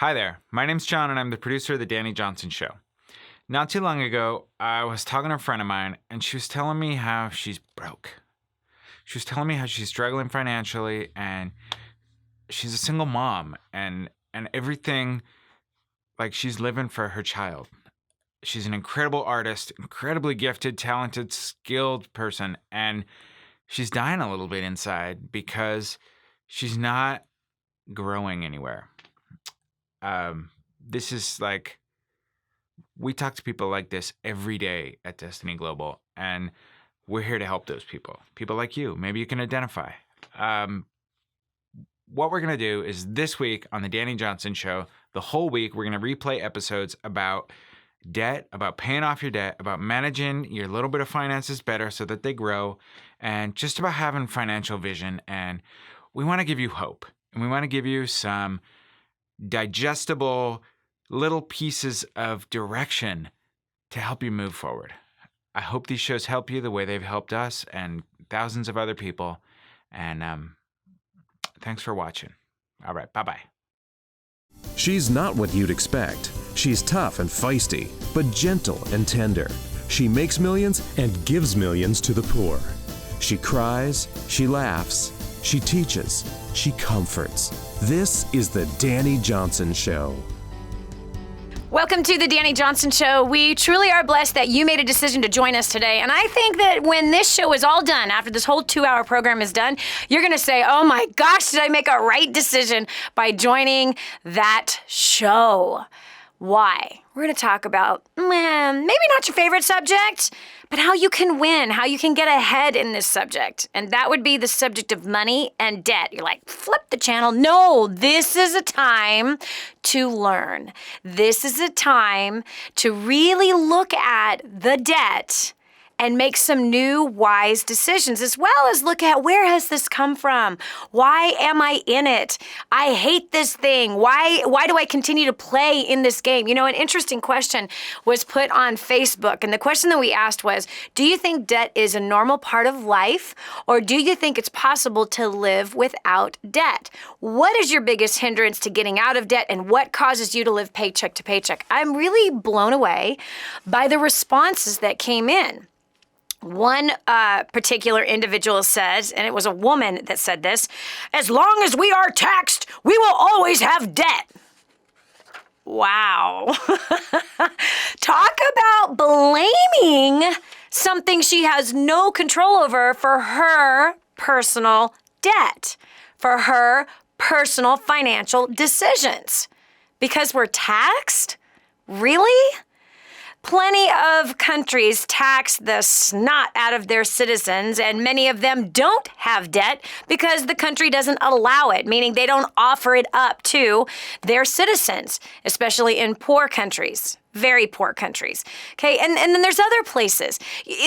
Hi there, my name's John and I'm the producer of the Dani Johnson Show. Not too long ago, I was talking to a friend of mine and she was telling me how she's broke. She was telling me how she's struggling financially and she's a single mom and everything, like she's living for her child. She's an incredible artist, incredibly gifted, talented, skilled person, and she's dying a little bit inside because she's not growing anywhere. This is like, we talk to people like this every day at Destiny Global, and we're here to help those people. People like you. Maybe you can identify. What we're going to do is this week on the Dani Johnson Show, the whole week, we're going to replay episodes about debt, about paying off your debt, about managing your little bit of finances better so that they grow, and just about having financial vision. And we want to give you hope, and we want to give you some digestible little pieces of direction to help you move forward. I hope these shows help you the way they've helped us and thousands of other people. And thanks for watching. All right, bye-bye. She's not what you'd expect. She's tough and feisty, but gentle and tender. She makes millions and gives millions to the poor. She cries, she laughs, she teaches, she comforts. This is the Dani Johnson Show. Welcome to the Dani Johnson Show. We truly are blessed that you made a decision to join us today. And I think that when this show is all done, after this whole 2-hour program is done, you're going to say, oh my gosh, did I make a right decision by joining that show? Why? We're going to talk about, maybe not your favorite subject, but how you can win, how you can get ahead in this subject. And that would be the subject of money and debt. You're like, flip the channel. No, this is a time to learn. This is a time to really look at the debt and make some new wise decisions, as well as look at where has this come from? Why am I in it? I hate this thing. Why do I continue to play in this game? You know, an interesting question was put on Facebook, and the question that we asked was, do you think debt is a normal part of life, or do you think it's possible to live without debt? What is your biggest hindrance to getting out of debt, and what causes you to live paycheck to paycheck? I'm really blown away by the responses that came in. One particular individual says, and it was a woman that said this, as long as we are taxed, we will always have debt. Wow. Talk about blaming something she has no control over for her personal debt, for her personal financial decisions. Because we're taxed? Really? Plenty of countries tax the snot out of their citizens, and many of them don't have debt because the country doesn't allow it, meaning they don't offer it up to their citizens, especially in poor countries, very poor countries. Okay, and then there's other places.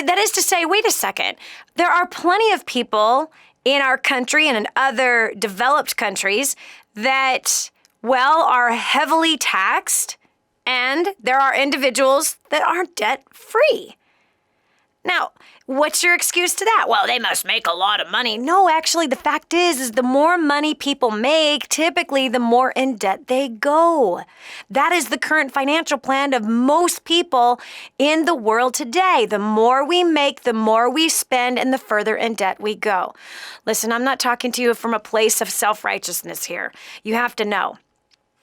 That is to say, wait a second, there are plenty of people in our country and in other developed countries that, well, are heavily taxed. And there are individuals that aren't debt-free. Now, what's your excuse to that? Well, they must make a lot of money. No, actually, the fact is the more money people make, typically the more in debt they go. That is the current financial plan of most people in the world today. The more we make, the more we spend, and the further in debt we go. Listen, I'm not talking to you from a place of self-righteousness here. You have to know.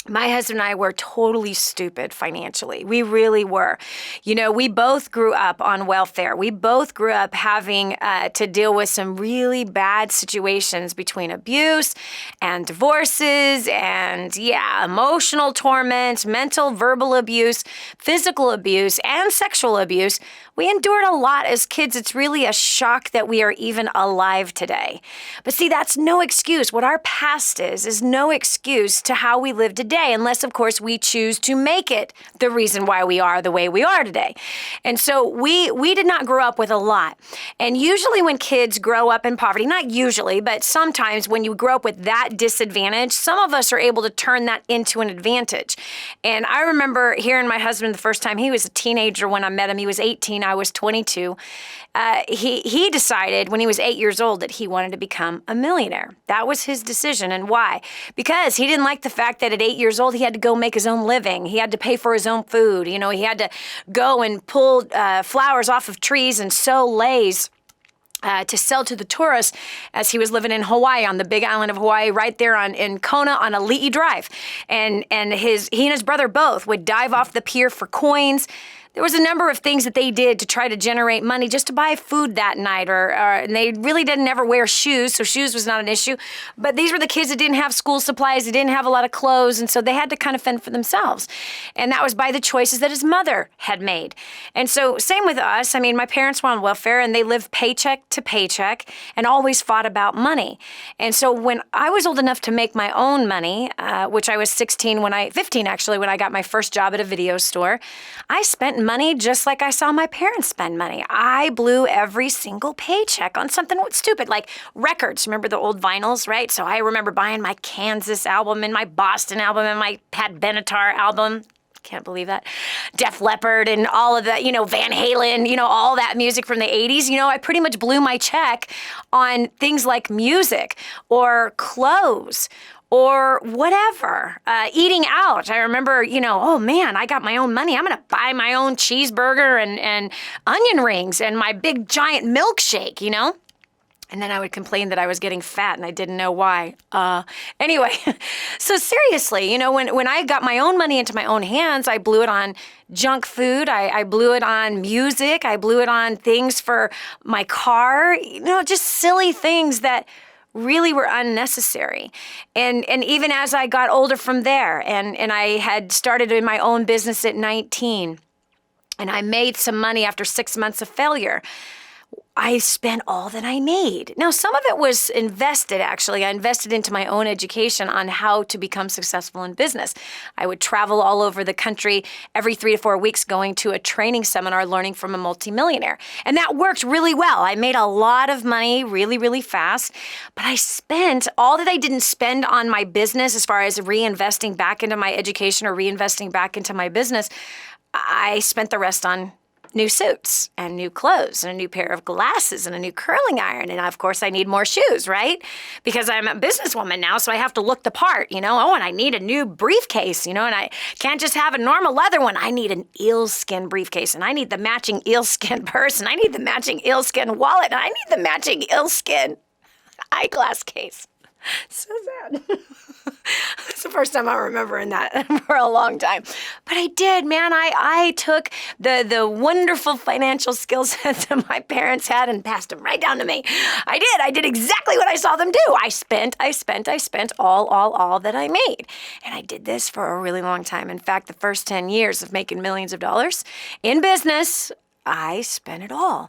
My husband and I were totally stupid financially. We really were. You know, we both grew up on welfare. We both grew up having to deal with some really bad situations between abuse and divorces and, emotional torment, mental, verbal abuse, physical abuse, and sexual abuse. We endured a lot as kids. It's really a shock that we are even alive today. But see, that's no excuse. What our past is no excuse to how we live today, unless, of course, we choose to make it the reason why we are the way we are today. And so we did not grow up with a lot. And usually when kids grow up in poverty, not usually, but sometimes when you grow up with that disadvantage, some of us are able to turn that into an advantage. And I remember hearing my husband the first time. He was a teenager when I met him. He was 18. I was 22. He decided when he was 8 years old that he wanted to become a millionaire. That was his decision. And why? Because he didn't like the fact that at 8 years years old, he had to go make his own living. He had to pay for his own food. You know, he had to go and pull flowers off of trees and sew lace to sell to the tourists as he was living in Hawaii, on the big island of Hawaii, right there in Kona on Ali'i Drive. And he and his brother both would dive off the pier for coins. There was a number of things that they did to try to generate money just to buy food that night, and they really didn't ever wear shoes, so shoes was not an issue. But these were the kids that didn't have school supplies, they didn't have a lot of clothes, and so they had to kind of fend for themselves. And that was by the choices that his mother had made. And so same with us. I mean, my parents were on welfare, and they lived paycheck to paycheck and always fought about money. And so when I was old enough to make my own money, which I was 15 actually, when I got my first job at a video store, I spent money just like I saw my parents spend money. I blew every single paycheck on something stupid like records. Remember the old vinyls, right? So I remember buying my Kansas album and my Boston album and my Pat Benatar album. Can't believe that. Def Leppard and all of that, Van Halen, all that music from the 80s. I pretty much blew my check on things like music or clothes or whatever, eating out. I remember, oh man, I got my own money. I'm going to buy my own cheeseburger and onion rings and my big giant milkshake, And then I would complain that I was getting fat and I didn't know why. Anyway, so seriously, when I got my own money into my own hands, I blew it on junk food. I blew it on music. I blew it on things for my car, just silly things that really were unnecessary. And even as I got older from there, and I had started in my own business at 19, and I made some money after 6 months of failure, I spent all that I made. Now, some of it was invested, actually. I invested into my own education on how to become successful in business. I would travel all over the country every 3 to 4 weeks going to a training seminar learning from a multi-millionaire. And that worked really well. I made a lot of money really, really fast. But I spent all that I didn't spend on my business as far as reinvesting back into my education or reinvesting back into my business. I spent the rest on new suits and new clothes and a new pair of glasses and a new curling iron. And of course, I need more shoes, right? Because I'm a businesswoman now, so I have to look the part, Oh, and I need a new briefcase, and I can't just have a normal leather one. I need an eelskin briefcase, and I need the matching eelskin purse, and I need the matching eelskin wallet, and I need the matching eelskin eyeglass case. So sad. It's the first time I'm remembering that for a long time. But I did, man. I took the wonderful financial skill sets that my parents had and passed them right down to me. I did exactly what I saw them do. I spent all that I made. And I did this for a really long time. In fact, the first 10 years of making millions of dollars in business, I spent it all.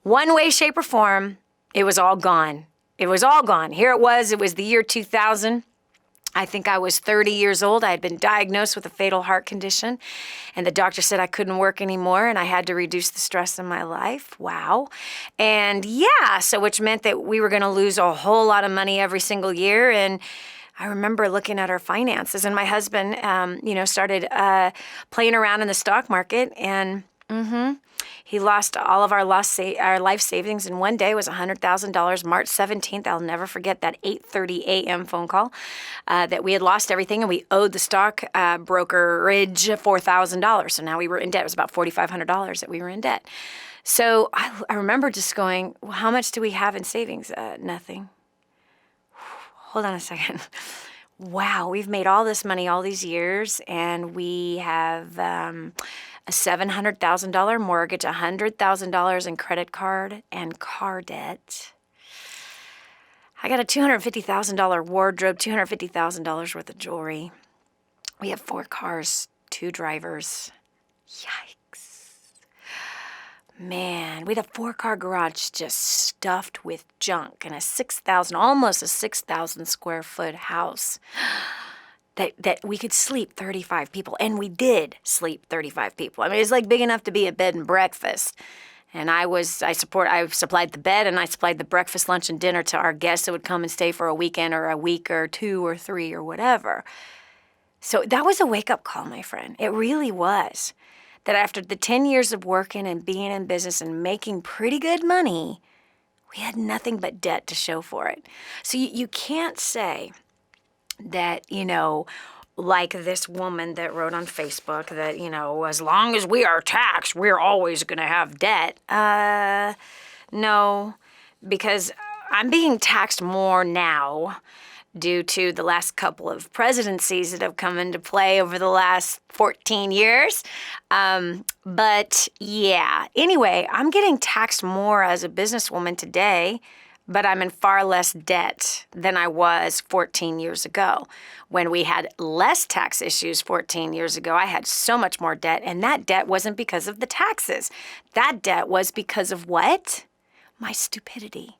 One way, shape, or form, it was all gone. It was all gone. Here it was the year 2000. I think I was 30 years old. I had been diagnosed with a fatal heart condition, and the doctor said I couldn't work anymore, and I had to reduce the stress in my life. Wow. And so which meant that we were going to lose a whole lot of money every single year. And I remember looking at our finances, and my husband, started playing around in the stock market, and he lost all of our life savings in one day. It was $100,000. March 17th, I'll never forget that 8:30 a.m. phone call that we had lost everything and we owed the stock brokerage $4,000. So now we were in debt. It was about $4,500 that we were in debt. So I remember just going, well, how much do we have in savings? Nothing. Hold on a second. Wow, we've made all this money all these years, and we have a $700,000 mortgage, $100,000 in credit card and car debt. I got a $250,000 wardrobe, $250,000 worth of jewelry. We have 4 cars, 2 drivers. Yikes. Man, we had a 4-car garage just stuffed with junk and almost a 6,000 square foot house that we could sleep 35 people. And we did sleep 35 people. I mean, it's like big enough to be a bed and breakfast. And I supplied the bed and I supplied the breakfast, lunch, and dinner to our guests that would come and stay for a weekend or a week or 2 or 3 or whatever. So that was a wake-up call, my friend. It really was. That after the 10 years of working and being in business and making pretty good money, we had nothing but debt to show for it. So you can't say that, like this woman that wrote on Facebook that, as long as we are taxed, we're always going to have debt. No, because I'm being taxed more now due to the last couple of presidencies that have come into play over the last 14 years. But yeah, anyway, I'm getting taxed more as a businesswoman today, but I'm in far less debt than I was 14 years ago. When we had less tax issues 14 years ago, I had so much more debt, and that debt wasn't because of the taxes. That debt was because of what? My stupidity.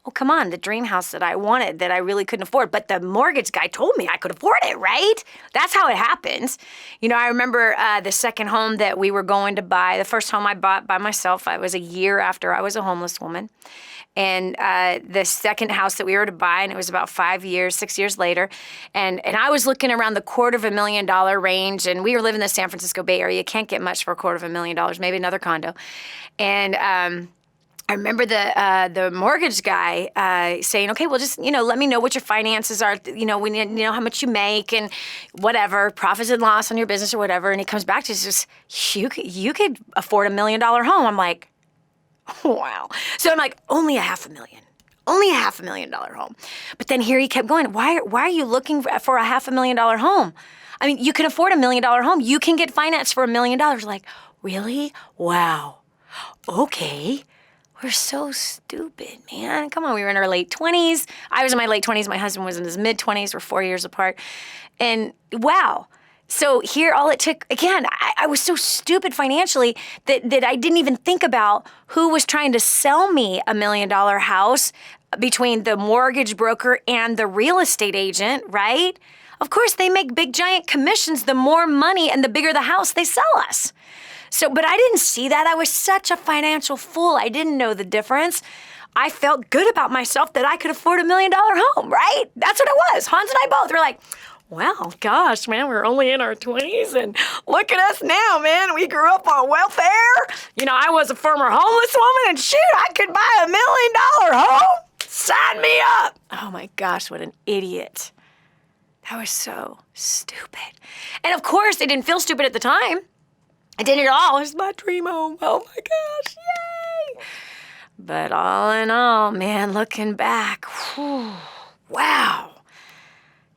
Oh, come on, the dream house that I wanted that I really couldn't afford. But the mortgage guy told me I could afford it, right? That's how it happens. I remember the second home that we were going to buy, the first home I bought by myself. I was a year after I was a homeless woman. And the second house that we were to buy, and it was about 6 years later. And I was looking around the $250,000 range, and we were living in the San Francisco Bay Area. You can't get much for $250,000, maybe another condo. And I remember the mortgage guy saying, okay, well, just, let me know what your finances are. We need to know how much you make and whatever, profits and loss on your business or whatever. And he comes back to us, you could afford $1 million home. I'm like, wow. So I'm like, only $500,000. Only $500,000 home. But then here he kept going, why are you looking for $500,000 home? I mean, you can afford $1 million home. You can get financed for $1 million. Like, really? Wow. Okay. We're so stupid, man. Come on, we were in our late 20s. I was in my late 20s. My husband was in his mid-20s. We're 4 years apart. And wow. So here, all it took, again, I was so stupid financially that I didn't even think about who was trying to sell me $1 million house between the mortgage broker and the real estate agent, right? Of course, they make big, giant commissions. The more money and the bigger the house they sell us. So, but I didn't see that. I was such a financial fool. I didn't know the difference. I felt good about myself that I could afford $1 million home, right? That's what it was. Hans and I both were like, well, gosh, man, we're only in our 20s, and look at us now, man. We grew up on welfare. I was a former homeless woman, and shoot, I could buy $1 million home. Sign me up. Oh my gosh, what an idiot. That was so stupid. And of course, it didn't feel stupid at the time. I didn't at all. It was my dream home. Oh my gosh, yay! But all in all, man, looking back, whew, wow.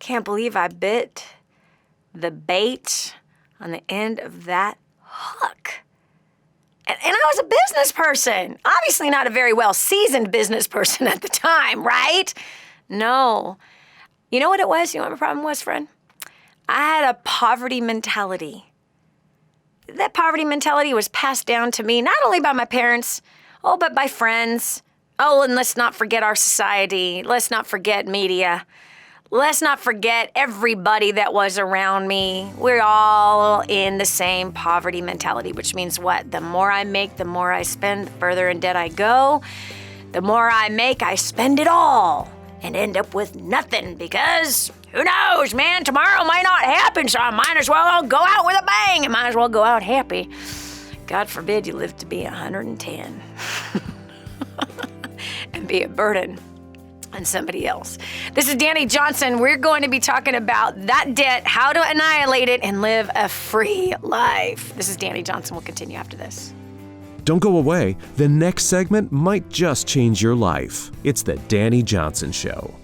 Can't believe I bit the bait on the end of that hook. And I was a business person. Obviously not a very well-seasoned business person at the time, right? No. You know what it was? You know what my problem was, friend? I had a poverty mentality. That poverty mentality was passed down to me not only by my parents, but by friends. Oh, and let's not forget our society. Let's not forget media. Let's not forget everybody that was around me. We're all in the same poverty mentality, which means what? The more I make, the more I spend, the further in debt I go. The more I make, I spend it all and end up with nothing because who knows, man? Tomorrow might not happen, so I might as well go out with a bang. I might as well go out happy. God forbid you live to be 110 and be a burden on somebody else. This is Dani Johnson. We're going to be talking about that debt, how to annihilate it, and live a free life. This is Dani Johnson. We'll continue after this. Don't go away. The next segment might just change your life. It's the Dani Johnson Show.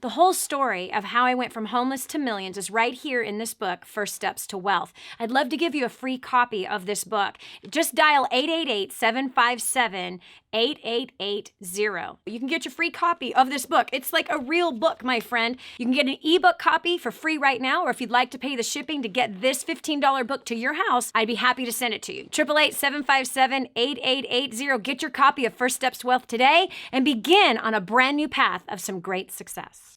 The whole story of how I went from homeless to millions is right here in this book, First Steps to Wealth. I'd love to give you a free copy of this book. Just dial 888-757-8880. You can get your free copy of this book. It's like a real book, my friend. You can get an ebook copy for free right now, or if you'd like to pay the shipping to get this $15 book to your house, I'd be happy to send it to you. 888-757-8880. Get your copy of First Steps to Wealth today and begin on a brand new path of some great success.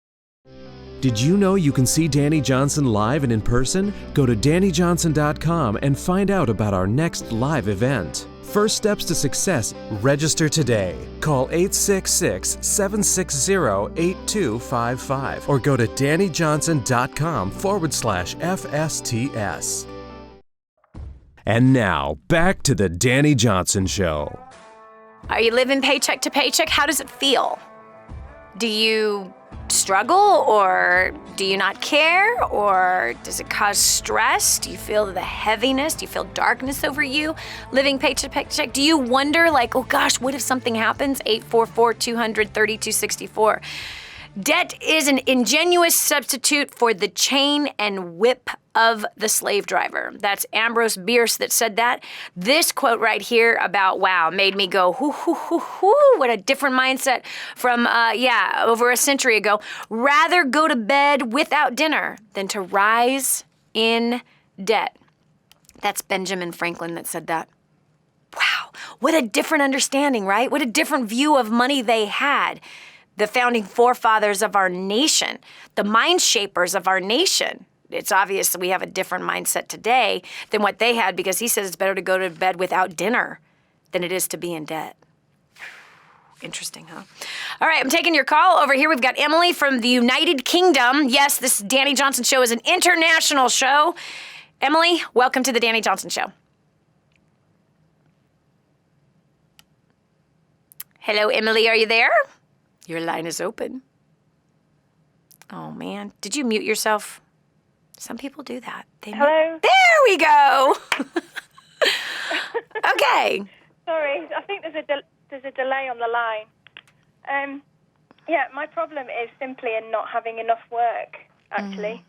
Did you know you can see Dani Johnson live and in person? Go to DaniJohnson.com and find out about our next live event. First Steps to Success. Register today. Call 866-760-8255 or go to DaniJohnson.com/FSTS. And now, back to the Dani Johnson Show. Are you living paycheck to paycheck? How does it feel? Do you struggle, or do you not care, or does it cause stress? Do you feel the heaviness? Do you feel darkness over you living paycheck to paycheck? Do you wonder, like, oh gosh, what if something happens? 844-200-3264. Debt is an ingenuous substitute for the chain and whip of the slave driver. That's Ambrose Bierce that said that. This quote right here about, wow, made me go, hoo, hoo, hoo, hoo, what a different mindset from, over a century ago. Rather go to bed without dinner than to rise in debt. That's Benjamin Franklin that said that. Wow, what a different understanding, right? What a different view of money they had. The founding forefathers of our nation, the mind shapers of our nation. It's obvious that we have a different mindset today than what they had, because he says it's better to go to bed without dinner than it is to be in debt. Interesting, huh? All right, I'm taking your call. Over here, we've got Emily from the United Kingdom. Yes, this Dani Johnson Show is an international show. Emily, welcome to the Dani Johnson Show. Hello, Emily, are you there? Your line is open. Oh, man. Did you mute yourself? Some people do that. Hello? There we go. Okay. Sorry, I think there's a delay on the line. My problem is simply in not having enough work, actually.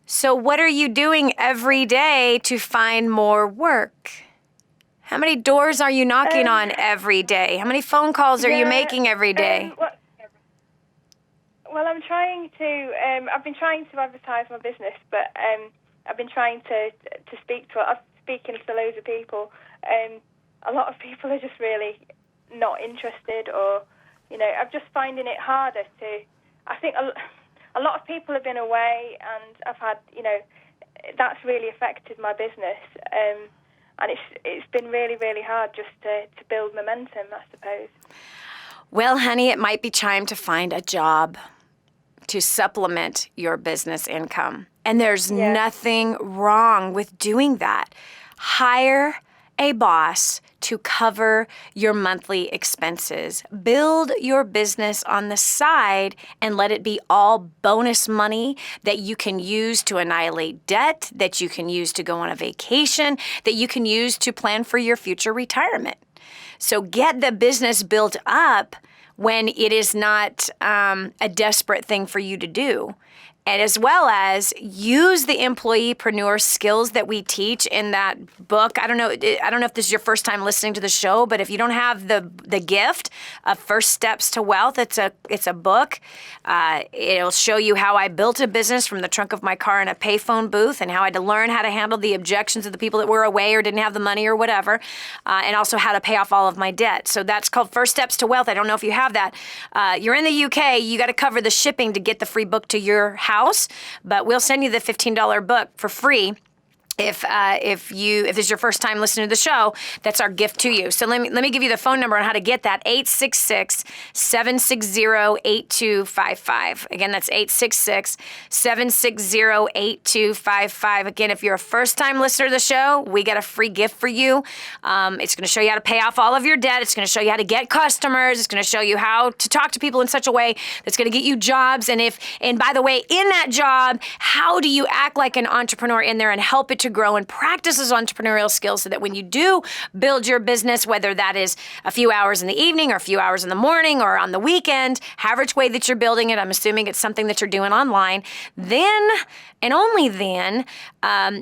So what are you doing every day to find more work? How many doors are you knocking on every day? How many phone calls are you making every day? Well, I'm trying to. I've been trying to advertise my business, but I've been trying to speak to. I'm speaking to loads of people. A lot of people are just really not interested, or I'm just finding it harder to. I think a lot of people have been away, and I've had. That's really affected my business. And it's been really, really hard just to build momentum, I suppose. Well, honey, it might be time to find a job to supplement your business income. And there's nothing wrong with doing that. Hire a boss to cover your monthly expenses. Build your business on the side and let it be all bonus money that you can use to annihilate debt, that you can use to go on a vacation, that you can use to plan for your future retirement. So get the business built up when it is not a desperate thing for you to do. And as well as use the employeepreneur skills that we teach in that book. I don't know if this is your first time listening to the show, but if you don't have the gift of First Steps to Wealth, it's a book. It'll show you how I built a business from the trunk of my car in a payphone booth, and how I had to learn how to handle the objections of the people that were away or didn't have the money or whatever, and also how to pay off all of my debt. So that's called First Steps to Wealth. I don't know if you have that. You're in the UK. You got to cover the shipping to get the free book to your house, but we'll send you the $15 book for free. If this is your first time listening to the show, that's our gift to you. So let me give you the phone number on how to get that. 866-760-8255. Again, that's 866-760-8255. Again, if you're a first time listener to the show, we got a free gift for you. It's going to show you how to pay off all of your debt. It's going to show you how to get customers. It's going to show you how to talk to people in such a way that's going to get you jobs. And by the way, in that job, how do you act like an entrepreneur in there and help it to grow and practice those entrepreneurial skills, so that when you do build your business, whether that is a few hours in the evening or a few hours in the morning or on the weekend, however which way that you're building it, I'm assuming it's something that you're doing online, then and only then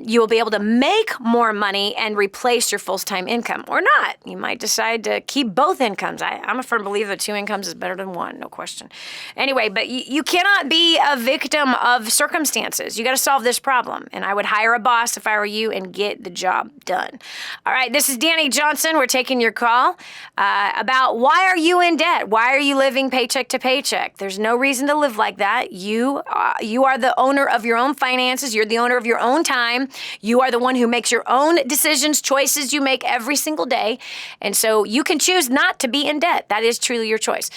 you will be able to make more money and replace your full-time income, or not. You might decide to keep both incomes. I'm a firm believer that 2 incomes is better than 1, no question. Anyway, but you cannot be a victim of circumstances. You got to solve this problem, and I would hire a boss if I were you and get the job done. All right, this is Dani Johnson. We're taking your call about why are you in debt? Why are you living paycheck to paycheck? There's no reason to live like that. You are the owner of your own finances. You're the owner of your own time. You are the one who makes your own decisions, choices you make every single day. And so you can choose not to be in debt. That is truly your choice.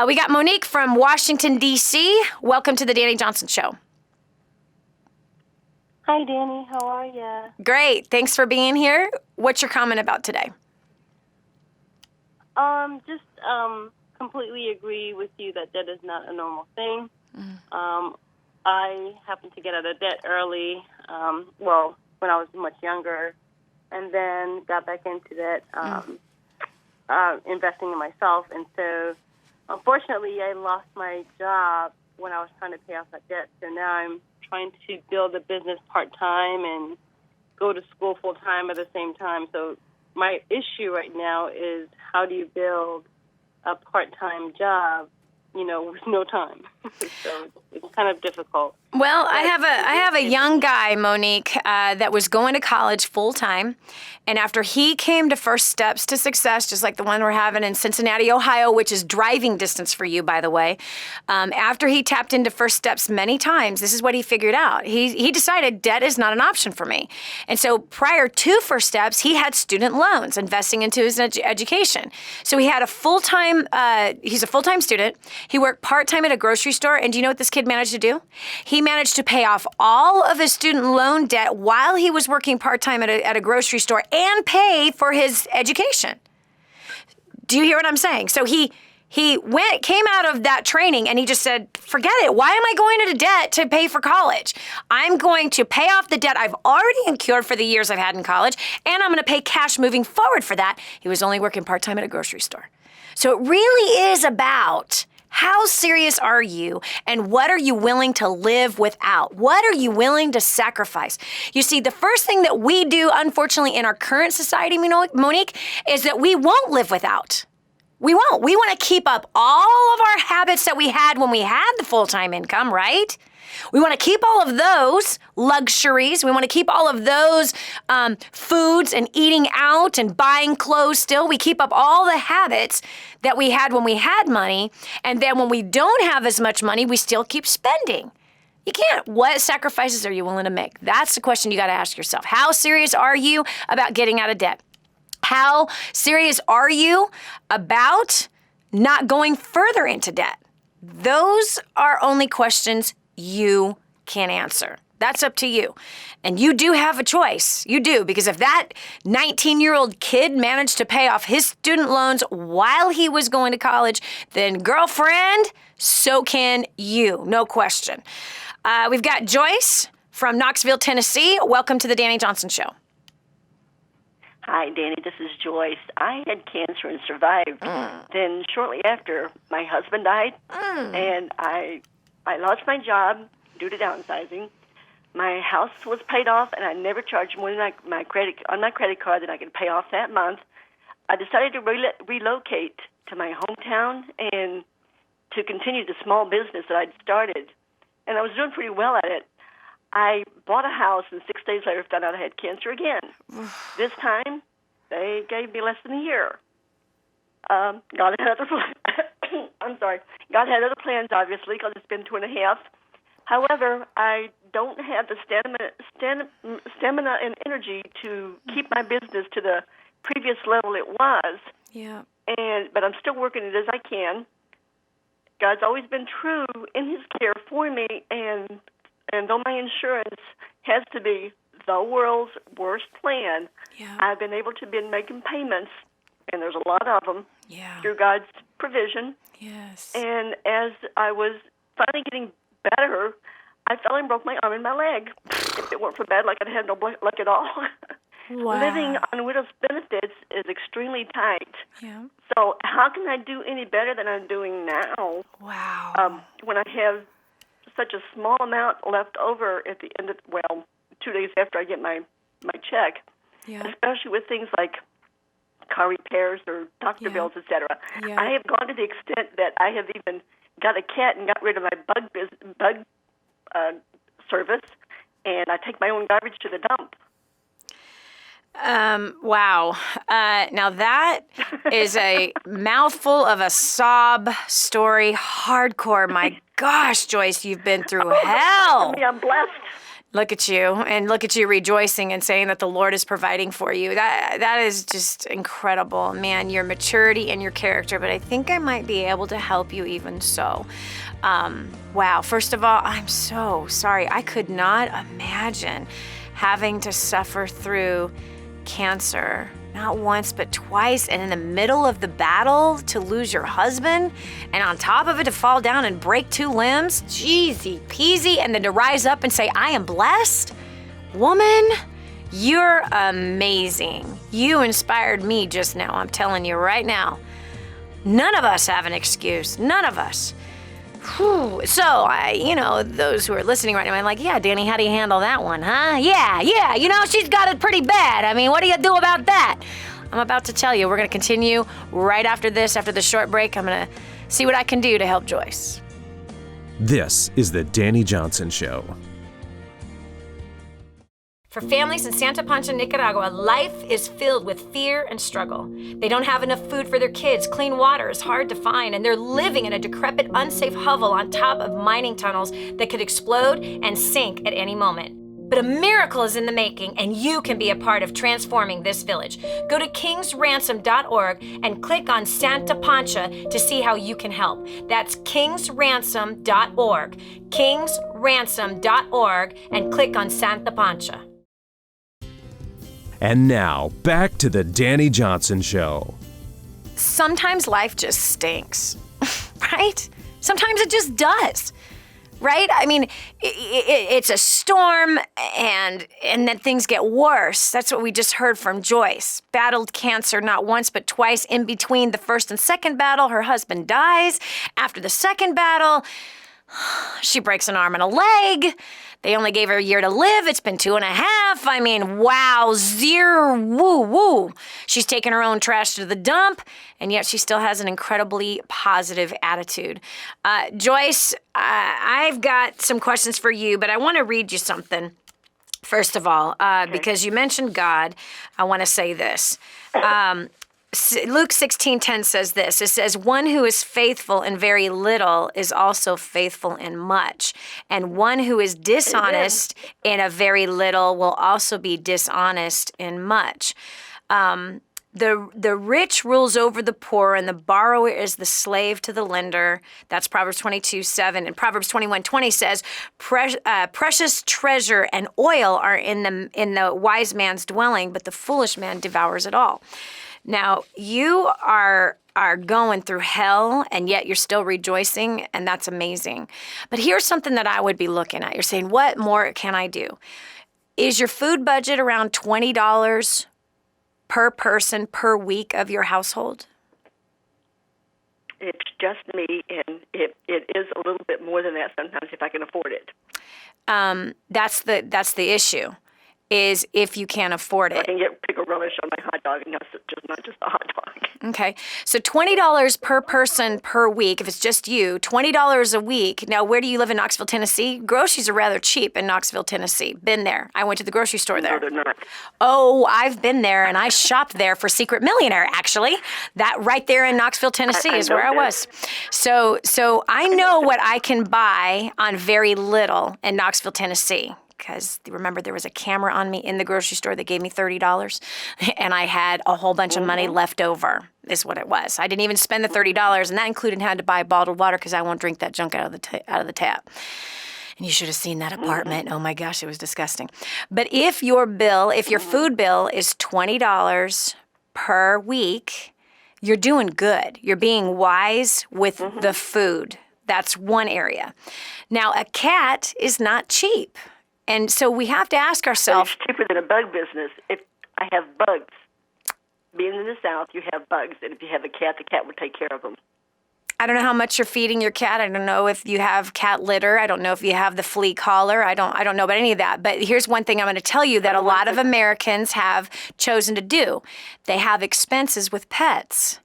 We got Monique from Washington, D.C. Welcome to the Dani Johnson Show. Hi, Dani. How are you? Great. Thanks for being here. What's your comment about today? completely agree with you that debt is not a normal thing. I happened to get out of debt early, when I was much younger, and then got back into debt, investing in myself. And so, unfortunately, I lost my job when I was trying to pay off that debt. So now I'm trying to build a business part-time and go to school full-time at the same time. So my issue right now is, how do you build a part-time job, with no time? So it's kind of difficult. Well, I have a young guy, Monique, that was going to college full time, and after he came to First Steps to Success, just like the one we're having in Cincinnati, Ohio, which is driving distance for you, by the way. After he tapped into First Steps many times, this is what he figured out. He decided debt is not an option for me, and so prior to First Steps, he had student loans investing into his education. So he had a full time. He's a full time student. He worked part time at a grocery store, and do you know what this kid managed to do? He managed to pay off all of his student loan debt while he was working part-time at a grocery store and pay for his education. Do you hear what I'm saying? So he came out of that training and he just said, forget it. Why am I going into debt to pay for college? I'm going to pay off the debt I've already incurred for the years I've had in college, and I'm going to pay cash moving forward for that. He was only working part-time at a grocery store. So it really is about, how serious are you, and what are you willing to live without? What are you willing to sacrifice? You see, the first thing that we do, unfortunately, in our current society, Monique, is that we won't live without. We won't. We want to keep up all of our habits that we had when we had the full-time income, right? We want to keep all of those luxuries. We want to keep all of those foods and eating out and buying clothes still. We keep up all the habits that we had when we had money. And then when we don't have as much money, we still keep spending. You can't. What sacrifices are you willing to make? That's the question you got to ask yourself. How serious are you about getting out of debt? How serious are you about not going further into debt? Those are only questions you can answer. That's up to you. And you do have a choice. You do, because if that 19-year-old kid managed to pay off his student loans while he was going to college, then girlfriend, so can you. No question. We've got Joyce from Knoxville, Tennessee. Welcome to the Dani Johnson Show. Hi, Dani. This is Joyce. I had cancer and survived. Then shortly after, my husband died, and I lost my job due to downsizing. My house was paid off, and I never charged more than my credit card that I could pay off that month. I decided to relocate to my hometown and to continue the small business that I'd started, and I was doing pretty well at it. I bought a house, and 6 days later found out I had cancer again. This time, they gave me less than a year. God had other plans. I'm sorry. God had other plans, obviously, because it's been 2.5. However, I don't have the stamina and energy to keep my business to the previous level it was. Yeah. But I'm still working it as I can. God's always been true in His care for me, and though my insurance has to be the world's worst plan, I've been able to be making payments, and there's a lot of them, through God's provision. Yes. And as I was finally getting better, I fell and broke my arm and my leg. If it weren't for bad luck, I'd have no luck at all. Wow. Living on widow's benefits is extremely tight. Yeah. So how can I do any better than I'm doing now? Wow. When I have such a small amount left over at the end of, 2 days after I get my check, especially with things like car repairs or doctor bills, etc. I have gone to the extent that I have even got a cat and got rid of my bug service, and I take my own garbage to the dump. Wow. Now that is a mouthful of a sob story. Hardcore. My gosh, Joyce, you've been through hell. I'm blessed. Look at you, and look at you rejoicing and saying that the Lord is providing for you. That is just incredible. Man, your maturity and your character, but I think I might be able to help you even so. Wow. First of all, I'm so sorry. I could not imagine having to suffer through cancer not once, but twice, and in the middle of the battle to lose your husband, and on top of it to fall down and break 2 limbs? Jeezy peasy, and then to rise up and say, I am blessed? Woman, you're amazing. You inspired me just now, I'm telling you right now. None of us have an excuse, none of us. Whew. So, those who are listening right now, I'm like, yeah, Dani, how do you handle that one, huh? Yeah, she's got it pretty bad. I mean, what do you do about that? I'm about to tell you. We're going to continue right after this, after the short break. I'm going to see what I can do to help Joyce. This is the Dani Johnson Show. For families in Santa Pancha, Nicaragua, life is filled with fear and struggle. They don't have enough food for their kids, clean water is hard to find, and they're living in a decrepit, unsafe hovel on top of mining tunnels that could explode and sink at any moment. But a miracle is in the making, and you can be a part of transforming this village. Go to kingsransom.org and click on Santa Pancha to see how you can help. That's kingsransom.org, kingsransom.org, and click on Santa Pancha. And now, back to the Dani Johnson Show. Sometimes life just stinks, right? Sometimes it just does, right? I mean, it's a storm and then things get worse. That's what we just heard from Joyce. Battled cancer not once but twice. In between the first and second battle, her husband dies. After the second battle, she breaks an arm and a leg. They only gave her a year to live. It's been 2.5. I mean, wow, zero, woo. She's taken her own trash to the dump, and yet she still has an incredibly positive attitude. Joyce, I've got some questions for you, but I want to read you something. First of all, because you mentioned God, I want to say this. Luke 16:10 says this. It says, one who is faithful in very little is also faithful in much. And one who is dishonest in a very little will also be dishonest in much. The rich rules over the poor, and the borrower is the slave to the lender. That's Proverbs 22:7. And Proverbs 21:20 says, precious treasure and oil are in the wise man's dwelling, but the foolish man devours it all. Now, you are going through hell, and yet you're still rejoicing, and that's amazing. But here's something that I would be looking at. You're saying, what more can I do? Is your food budget around $20 per person per week of your household? It's just me, and it is a little bit more than that sometimes if I can afford it. That's the issue. Is if you can't afford it. I can get pickle relish on my hot dog, and that's not just a hot dog. Okay, so $20 per person per week, if it's just you, $20 a week. Now, where do you live in Knoxville, Tennessee? Groceries are rather cheap in Knoxville, Tennessee. Been there. I went to the grocery store there. No, they're not. Oh, I've been there, and I shopped there for Secret Millionaire, actually. That right there in Knoxville, Tennessee is where I was. So I know what I can buy on very little in Knoxville, Tennessee. Because remember, there was a camera on me in the grocery store that gave me $30, and I had a whole bunch of money left over, is what it was. I didn't even spend the $30, and that included having to buy bottled water because I won't drink that junk out of the tap. And you should have seen that apartment. Oh my gosh, it was disgusting. But if your food bill is $20 per week, you're doing good. You're being wise with the food. That's one area. Now, a cat is not cheap. And so we have to ask ourselves... It's cheaper than a bug business. If I have bugs, being in the South, you have bugs. And if you have a cat, the cat will take care of them. I don't know how much you're feeding your cat. I don't know if you have cat litter. I don't know if you have the flea collar. I don't know about any of that. But here's one thing I'm going to tell you that a lot of Americans have chosen to do. They have expenses with pets.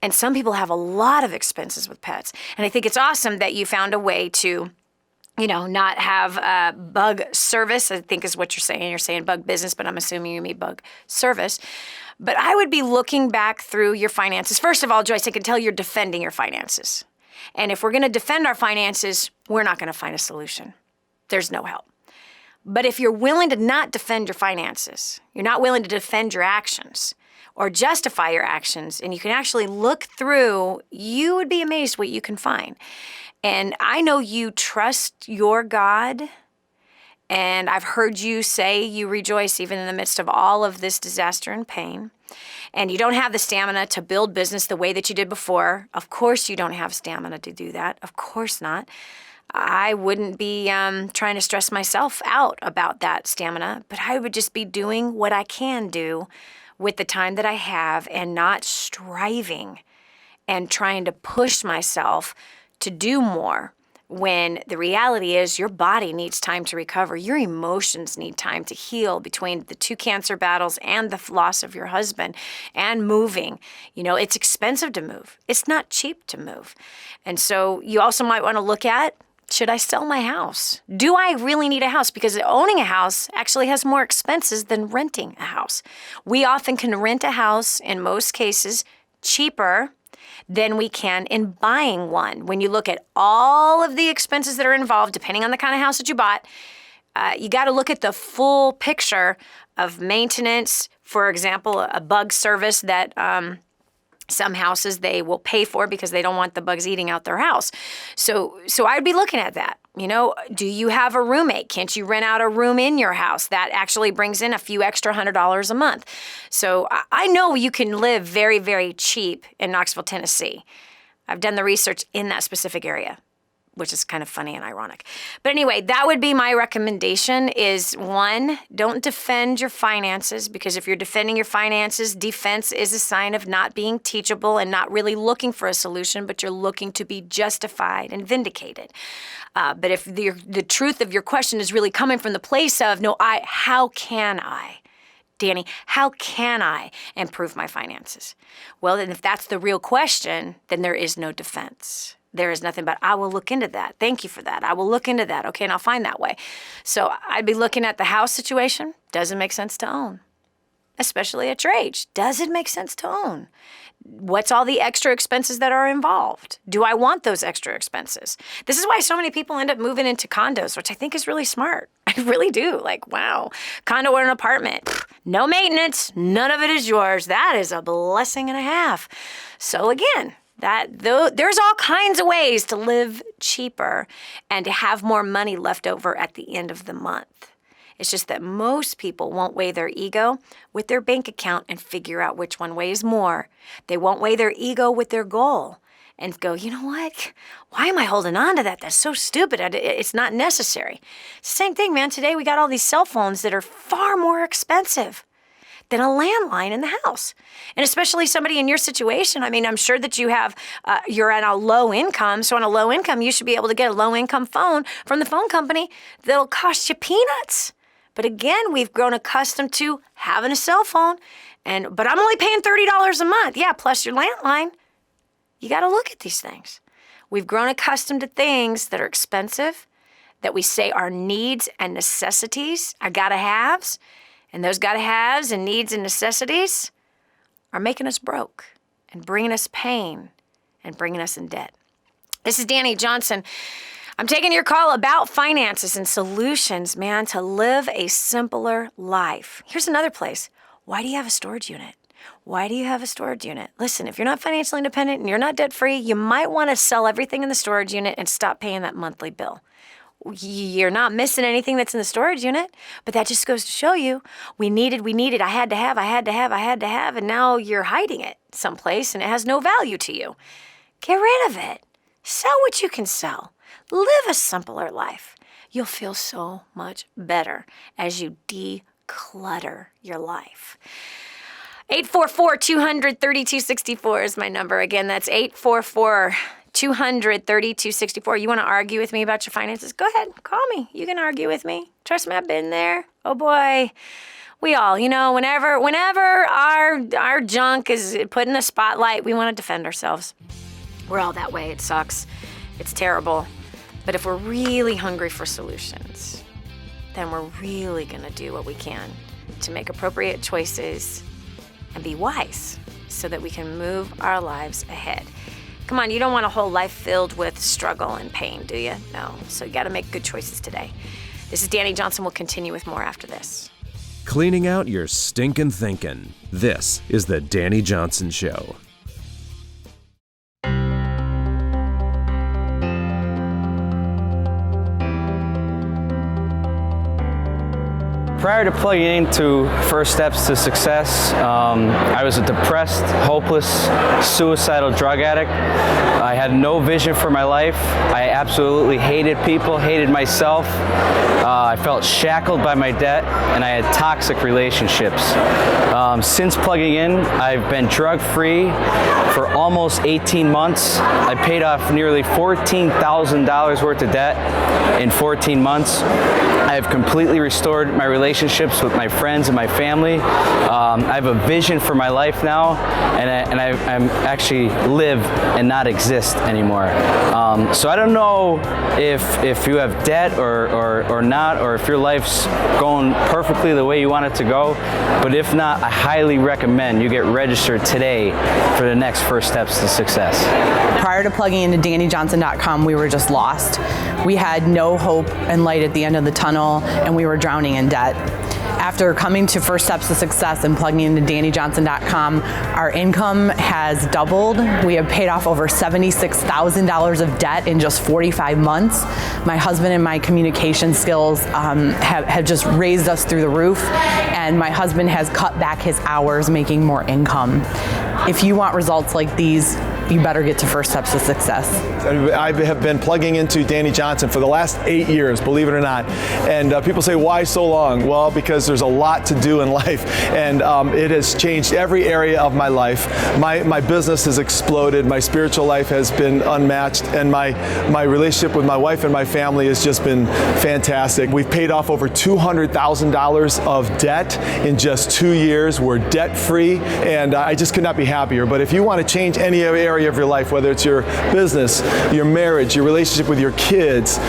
And some people have a lot of expenses with pets. And I think it's awesome that you found a way to... not have bug service, I think is what you're saying. You're saying bug business, but I'm assuming you mean bug service. But I would be looking back through your finances. First of all, Joyce, I can tell you're defending your finances. And if we're going to defend our finances, we're not going to find a solution. There's no help. But if you're willing to not defend your finances, you're not willing to defend your actions or justify your actions, and you can actually look through, you would be amazed what you can find. And I know you trust your God, and I've heard you say you rejoice even in the midst of all of this disaster and pain. and you don't have the stamina to build business the way that you did before, of course you don't have stamina to do that. Of course not. I wouldn't be trying to stress myself out about that stamina, but I would just be doing what I can do with the time that I have and not striving and trying to push myself to do more, when the reality is your body needs time to recover. Your emotions need time to heal between the 2 cancer battles and the loss of your husband and moving. It's expensive to move. It's not cheap to move. And so you also might want to look at, should I sell my house? Do I really need a house? Because owning a house actually has more expenses than renting a house. We often can rent a house, in most cases, cheaper than we can in buying one. When you look at all of the expenses that are involved, depending on the kind of house that you bought, you got to look at the full picture of maintenance. For example, a bug service that some houses they will pay for because they don't want the bugs eating out their house. So I'd be looking at that. Do you have a roommate? Can't you rent out a room in your house? That actually brings in a few extra $100 a month. So I know you can live very, very cheap in Knoxville, Tennessee. I've done the research in that specific area, which is kind of funny and ironic. But anyway, that would be my recommendation is, 1, don't defend your finances, because if you're defending your finances, defense is a sign of not being teachable and not really looking for a solution, but you're looking to be justified and vindicated. But if the truth of your question is really coming from the place of, how can I? Dani, how can I improve my finances? Well, then if that's the real question, then there is no defense. There is nothing but, I will look into that. Thank you for that. I will look into that. Okay, and I'll find that way. So I'd be looking at the house situation. Does it make sense to own? Especially at your age. Does it make sense to own? What's all the extra expenses that are involved? Do I want those extra expenses? This is why so many people end up moving into condos, which I think is really smart. I really do. Like, wow, condo or an apartment. No maintenance. None of it is yours. That is a blessing and a half. So again, there's all kinds of ways to live cheaper and to have more money left over at the end of the month. It's just that most people won't weigh their ego with their bank account and figure out which one weighs more. They won't weigh their ego with their goal and go, you know what? Why am I holding on to that? That's so stupid. It's not necessary. Same thing, man. Today we got all these cell phones that are far more expensive than a landline in the house. And especially somebody in your situation, I'm sure that you're at a low income. So on a low income, you should be able to get a low income phone from the phone company that'll cost you peanuts. But again, we've grown accustomed to having a cell phone, but I'm only paying $30 a month. Yeah, plus your landline. You got to look at these things. We've grown accustomed to things that are expensive, that we say are needs and necessities, our gotta-haves. And those gotta-haves and needs and necessities are making us broke and bringing us pain and bringing us in debt. This is Dani Johnson. I'm taking your call about finances and solutions, man, to live a simpler life. Here's another place. Why do you have a storage unit? Why do you have a storage unit? Listen, if you're not financially independent and you're not debt-free, you might want to sell everything in the storage unit and stop paying that monthly bill. You're not missing anything that's in the storage unit, but that just goes to show you we needed, I had to have, and now you're hiding it someplace and it has no value to you. Get rid of it. Sell what you can sell. Live a simpler life. You'll feel so much better as you declutter your life. 844-200-3264 is my number. Again, that's 844-200-3264. You want to argue with me about your finances? Go ahead, call me. You can argue with me. Trust me, I've been there. Oh boy. We all, whenever our junk is put in the spotlight, we want to defend ourselves. We're all that way. It sucks. It's terrible. But if we're really hungry for solutions, then we're really going to do what we can to make appropriate choices and be wise so that we can move our lives ahead. Come on, you don't want a whole life filled with struggle and pain, do you? No. So you got to make good choices today. This is Dani Johnson. We'll continue with more after this. Cleaning out your stinkin' thinking. This is the Dani Johnson Show. Prior to plugging into First Steps to Success, I was a depressed, hopeless, suicidal drug addict. I had no vision for my life. I absolutely hated people, hated myself. I felt shackled by my debt, and I had toxic relationships. Since plugging in, I've been drug-free for almost 18 months. I paid off nearly $14,000 worth of debt in 14 months. I have completely restored my relationships with my friends and my family. I have a vision for my life now, and I'm actually live and not exist anymore. So I don't know if you have debt or not, or if your life's going perfectly the way you want it to go. But if not, I highly recommend you get registered today for the next First Steps to Success. Prior to plugging into DaniJohnson.com, we were just lost. We had no hope and light at the end of the tunnel, and we were drowning in debt. After coming to First Steps to Success and plugging into DaniJohnson.com, our income has doubled. We have paid off over $76,000 of debt in just 45 months. My husband and my communication skills have just raised us through the roof, and my husband has cut back his hours, making more income. If you want results like these, you better get to First Steps to Success. I have been plugging into Dani Johnson for the last 8 years, believe it or not. And people say, why so long? Well, because there's a lot to do in life, and it has changed every area of my life. My business has exploded, my spiritual life has been unmatched, and my relationship with my wife and my family has just been fantastic. We've paid off over $200,000 of debt in just 2 years. We're debt-free, and I just could not be happier. But if you want to change any area of your life, whether it's your business, your marriage, your relationship with your kids,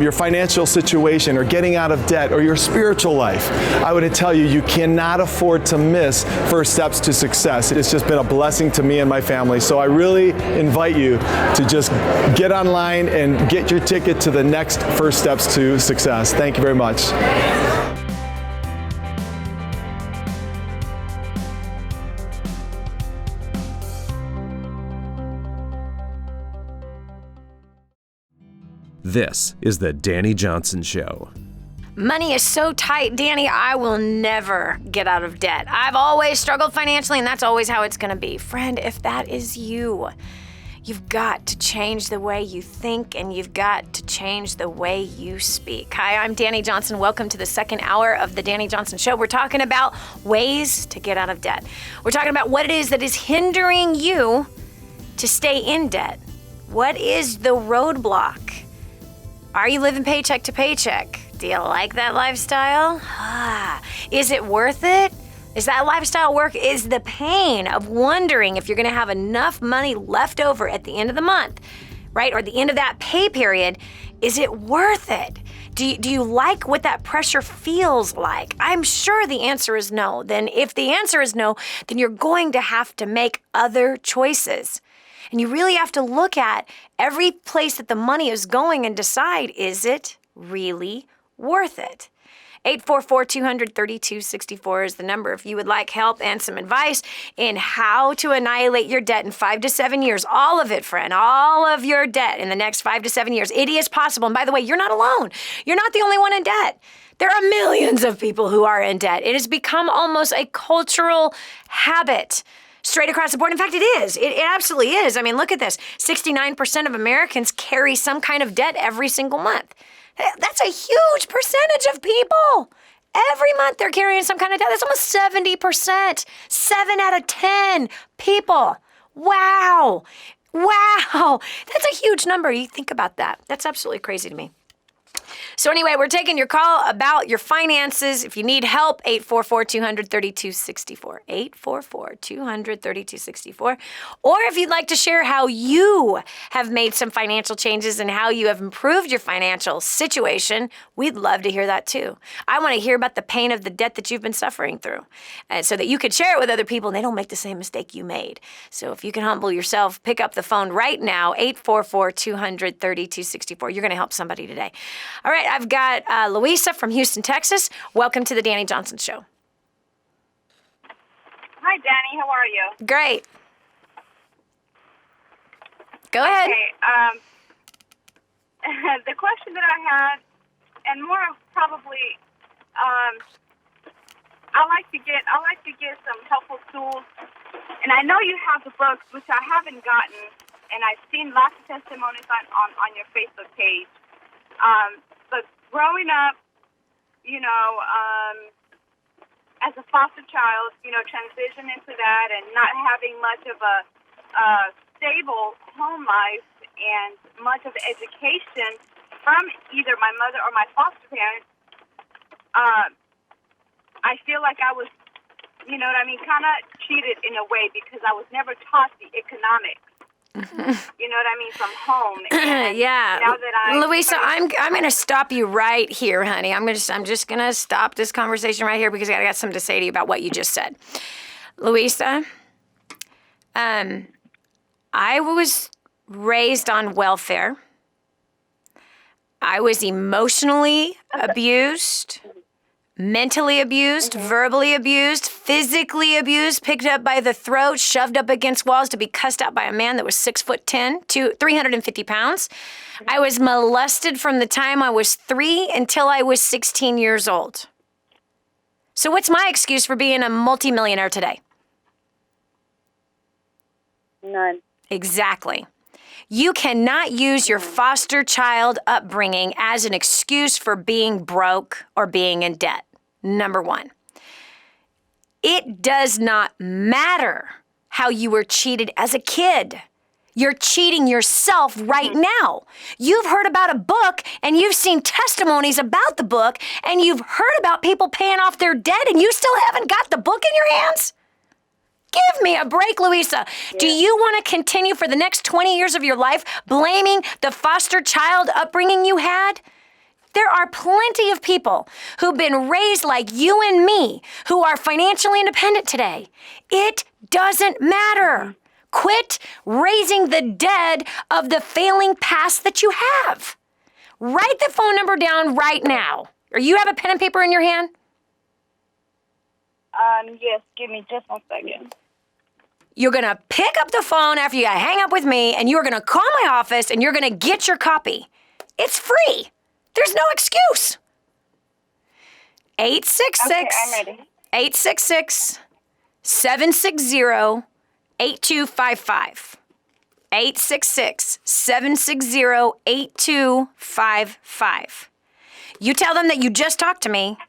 your financial situation, or getting out of debt, or your spiritual life, I would tell you, you cannot afford to miss First Steps to Success. It's just been a blessing to me and my family. So I really invite you to just get online and get your ticket to the next First Steps to Success. Thank you very much. This is the Dani Johnson Show. Money is so tight, Dani, I will never get out of debt. I've always struggled financially, and that's always how it's going to be. Friend, if that is you, you've got to change the way you think, and you've got to change the way you speak. Hi, I'm Dani Johnson. Welcome to the second hour of the Dani Johnson Show. We're talking about ways to get out of debt. We're talking about what it is that is hindering you to stay in debt. What is the roadblock? Are you living paycheck to paycheck? Do you like that lifestyle? Is it worth it? Is that lifestyle work? Is the pain of wondering if you're going to have enough money left over at the end of the month, right? Or the end of that pay period, is it worth it? Do you like what that pressure feels like? I'm sure the answer is no. Then if the answer is no, then you're going to have to make other choices. And you really have to look at every place that the money is going and decide, is it really worth it? 844-200-3264 is the number if you would like help and some advice in how to annihilate your debt in 5 to 7 years. All of it, friend, all of your debt in the next 5 to 7 years. It is possible. And by the way, you're not alone. You're not the only one in debt. There are millions of people who are in debt. It has become almost a cultural habit straight across the board. In fact, it is. It absolutely is. I mean, look at this. 69% of Americans carry some kind of debt every single month. That's a huge percentage of people. Every month they're carrying some kind of debt. That's almost 70%. 7 out of 10 people. Wow. Wow. That's a huge number. You think about that. That's absolutely crazy to me. So anyway, we're taking your call about your finances. If you need help, 844-200-3264, 844-200-3264. Or if you'd like to share how you have made some financial changes and how you have improved your financial situation, we'd love to hear that too. I want to hear about the pain of the debt that you've been suffering through, so that you could share it with other people and they don't make the same mistake you made. So if you can humble yourself, pick up the phone right now, 844-200-3264. You're going to help somebody today. All right, I've got Louisa from Houston, Texas. Welcome to the Dani Johnson Show. Hi, Dani. How are you? Great. Go ahead. Okay. The question that I had, and more of probably I like to get some helpful tools, and I know you have the books, which I haven't gotten, and I've seen lots of testimonies on your Facebook page. But growing up, as a foster child, transition into that and not having much of a stable home life and much of the education from either my mother or my foster parents, I feel like I was, kind of cheated in a way because I was never taught the economics. From home. And yeah. Now that Louisa, I'm going to stop you right here, honey. I'm just going to stop this conversation right here because I got something to say to you about what you just said. Louisa, I was raised on welfare. I was emotionally abused, mentally abused, verbally abused, physically abused, picked up by the throat, shoved up against walls to be cussed out by a man that was 6'10", 350 pounds. I was molested from the time I was 3 until I was 16 years old. So what's my excuse for being a multi-millionaire today? None. Exactly. You cannot use your foster child upbringing as an excuse for being broke or being in debt. Number one. It does not matter how you were cheated as a kid. You're cheating yourself right now. You've heard about a book and you've seen testimonies about the book and you've heard about people paying off their debt and you still haven't got the book in your hands? Give me a break, Louisa. Yeah. Do you want to continue for the next 20 years of your life blaming the foster child upbringing you had? There are plenty of people who've been raised like you and me who are financially independent today. It doesn't matter. Quit raising the dead of the failing past that you have. Write the phone number down right now. Or you have a pen and paper in your hand? Yes, give me just 1 second. You're going to pick up the phone after you hang up with me, and you're going to call my office, and you're going to get your copy. It's free. There's no excuse. 866. Okay, I'm ready. 866 760 8255. 866 760 8255. You tell them that you just talked to me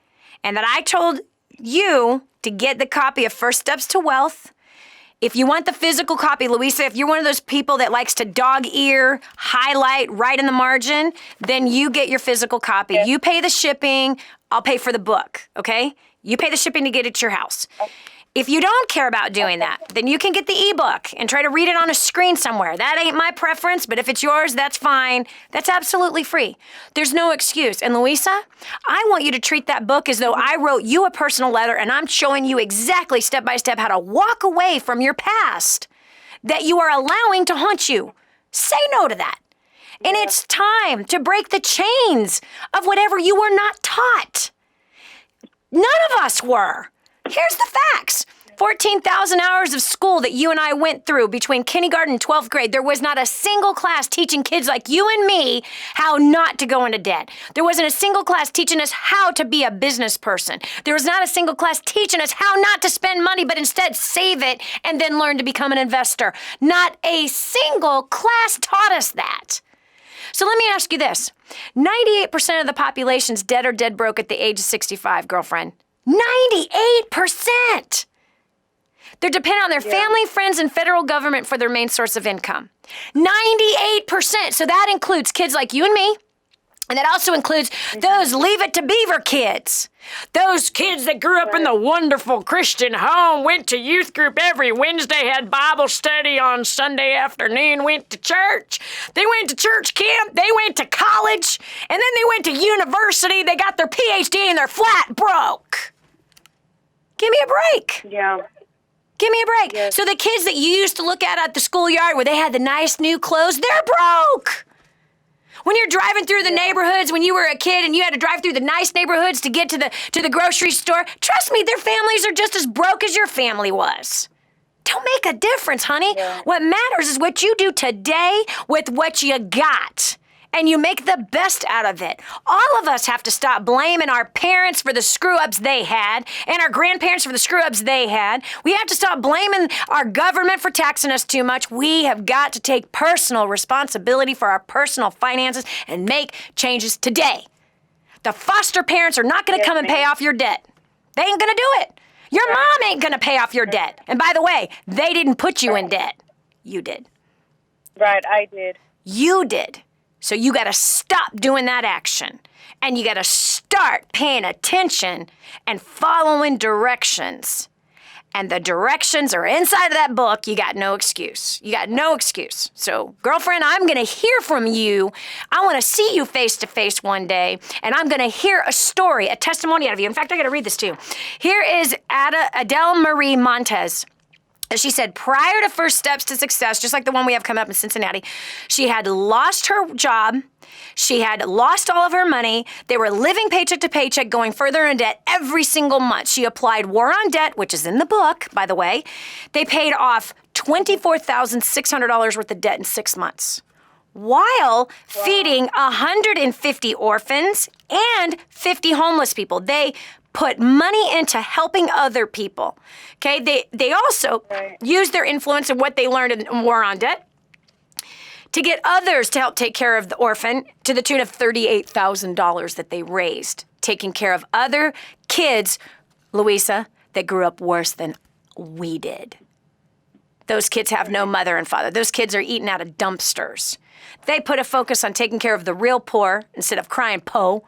and that I told you to get the copy of First Steps to Wealth. If you want the physical copy, Louisa, if you're one of those people that likes to dog ear, highlight, write in the margin, then you get your physical copy. Okay. You pay the shipping, I'll pay for the book, okay? You pay the shipping to get it to your house. Okay. If you don't care about doing that, then you can get the ebook and try to read it on a screen somewhere. That ain't my preference, but if it's yours, that's fine. That's absolutely free. There's no excuse. And Louisa, I want you to treat that book as though I wrote you a personal letter and I'm showing you exactly step by step how to walk away from your past that you are allowing to haunt you. Say no to that. And it's time to break the chains of whatever you were not taught. None of us were. Here's the facts. 14,000 hours of school that you and I went through between kindergarten and 12th grade. There was not a single class teaching kids like you and me how not to go into debt. There wasn't a single class teaching us how to be a business person. There was not a single class teaching us how not to spend money, but instead save it and then learn to become an investor. Not a single class taught us that. So let me ask you this. 98% of the population's dead or dead broke at the age of 65, girlfriend. 98%! They're dependent on their family, friends, and federal government for their main source of income. 98%! So that includes kids like you and me, and that also includes those Leave It to Beaver kids. Those kids that grew up in the wonderful Christian home, went to youth group every Wednesday, had Bible study on Sunday afternoon, went to church. They went to church camp, they went to college, and then they went to university. They got their PhD and they're flat broke. Give me a break. Yeah. Give me a break. Yes. So the kids that you used to look at the schoolyard where they had the nice new clothes, they're broke. When you're driving through the neighborhoods, when you were a kid and you had to drive through the nice neighborhoods to get to the grocery store, trust me, their families are just as broke as your family was. Don't make a difference, honey. Yeah. What matters is what you do today with what you got. and you make the best out of it. All of us have to stop blaming our parents for the screw-ups they had and our grandparents for the screw-ups they had. We have to stop blaming our government for taxing us too much. We have got to take personal responsibility for our personal finances and make changes today. The foster parents are not going to come and pay off your debt. They ain't going to do it. Your mom ain't going to pay off your debt. And by the way, they didn't put you in debt. You did. Right, I did. You did. So you got to stop doing that action. And you got to start paying attention and following directions. And the directions are inside of that book. You got no excuse. You got no excuse. So, girlfriend, I'm going to hear from you. I want to see you face to face one day. And I'm going to hear a story, a testimony out of you. In fact, I got to read this too. Here is Adele Marie Montez. She said, prior to first steps to success, just like the one we have come up in Cincinnati, she had lost her job. She had lost all of her money. They were living paycheck to paycheck, going further in debt every single month. She applied War on Debt, which is in the book, by the way. They paid off $24,600 worth of debt in 6 months, while feeding 150 orphans and 50 homeless people. They put money into helping other people. Okay, they also use their influence and what they learned in War on Debt to get others to help take care of the orphan to the tune of $38,000 that they raised, taking care of other kids, Louisa, that grew up worse than we did. Those kids have no mother and father. Those kids are eating out of dumpsters. They put a focus on taking care of the real poor instead of crying po,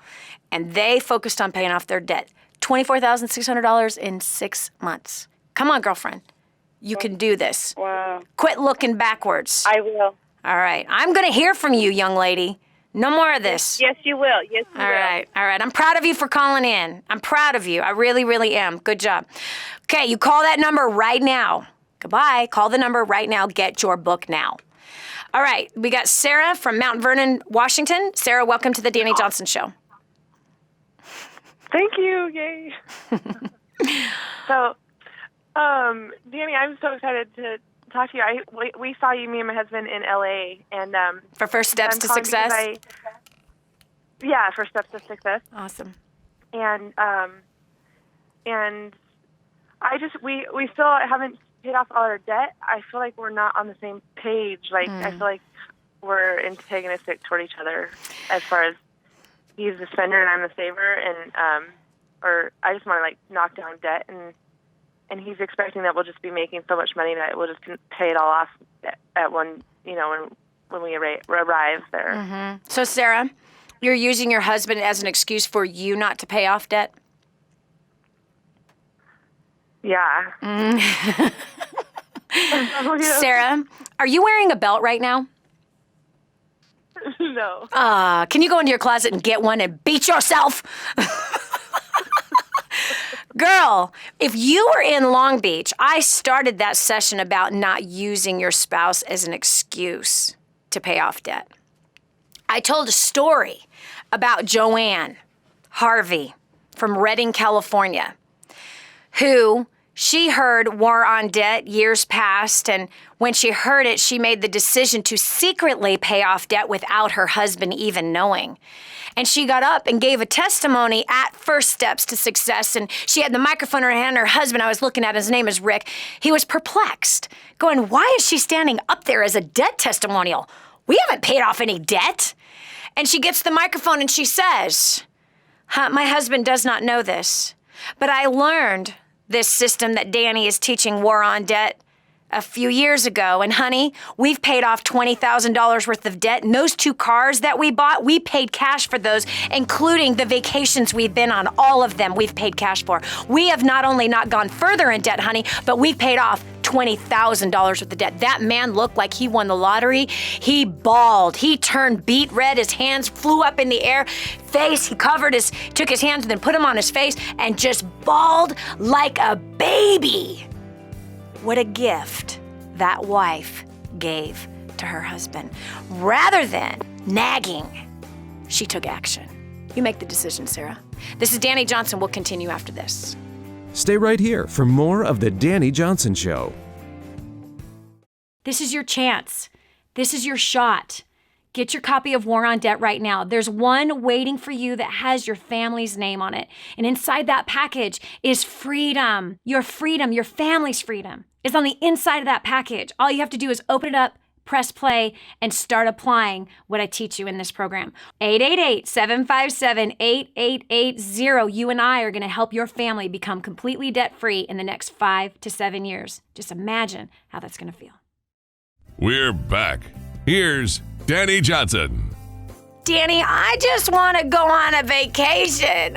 and they focused on paying off their debt. $24,600 in 6 months. Come on, girlfriend. You can do this. Wow. Quit looking backwards. I will. All right. I'm going to hear from you, young lady. No more of this. Yes, you will. Yes, you will. All right. All right. I'm proud of you for calling in. I'm proud of you. I really, really am. Good job. Okay, you call that number right now. Goodbye. Call the number right now. Get your book now. All right. We got Sarah from Mount Vernon, Washington. Sarah, welcome to the Dani Johnson Show. Thank you. Yay. So, Dani, I'm so excited to talk to you. We saw you, me and my husband, in LA, and for First Steps to Success. First Steps to Success. Awesome. And I just we still haven't paid off all our debt. I feel like we're not on the same page. Like I feel like we're antagonistic toward each other as far as he's the spender and I'm the saver, and or I just want to like knock down debt, and he's expecting that we'll just be making so much money that we'll just pay it all off at one, when we arrive there. Mm-hmm. So Sarah, you're using your husband as an excuse for you not to pay off debt? Yeah. Sarah, are you wearing a belt right now? No. Can you go into your closet and get one and beat yourself? Girl, if you were in Long Beach, I started that session about not using your spouse as an excuse to pay off debt. I told a story about Joanne Harvey from Redding, California, who she heard War on Debt years past, and when she heard it, she made the decision to secretly pay off debt without her husband even knowing. And she got up and gave a testimony at First Steps to Success, and she had the microphone in her hand. Her husband, I was looking at, his name is Rick, he was perplexed, going, why is she standing up there as a debt testimonial? We haven't paid off any debt. And she gets the microphone and she says, my husband does not know this, but I learned this system that Dani is teaching, War on Debt, a few years ago. And honey, we've paid off $20,000 worth of debt. And those 2 cars that we bought, we paid cash for those, including the vacations we've been on. All of them we've paid cash for. We have not only not gone further in debt, honey, but we've paid off $20,000 worth of debt. That man looked like he won the lottery. He bawled. He turned beet red. His hands flew up in the air. He took his hands and then put them on his face and just bawled like a baby. What a gift that wife gave to her husband. Rather than nagging, she took action. You make the decision, Sarah. This is Dani Johnson. We'll continue after this. Stay right here for more of The Dani Johnson Show. This is your chance. This is your shot. Get your copy of War on Debt right now. There's one waiting for you that has your family's name on it. And inside that package is freedom. Your family's freedom is on the inside of that package. All you have to do is open it up, press play, and start applying what I teach you in this program. 888-757-8880. You and I are going to help your family become completely debt-free in the next 5 to 7 years. Just imagine how that's going to feel. We're back. Here's Dani Johnson. Dani, I just want to go on a vacation.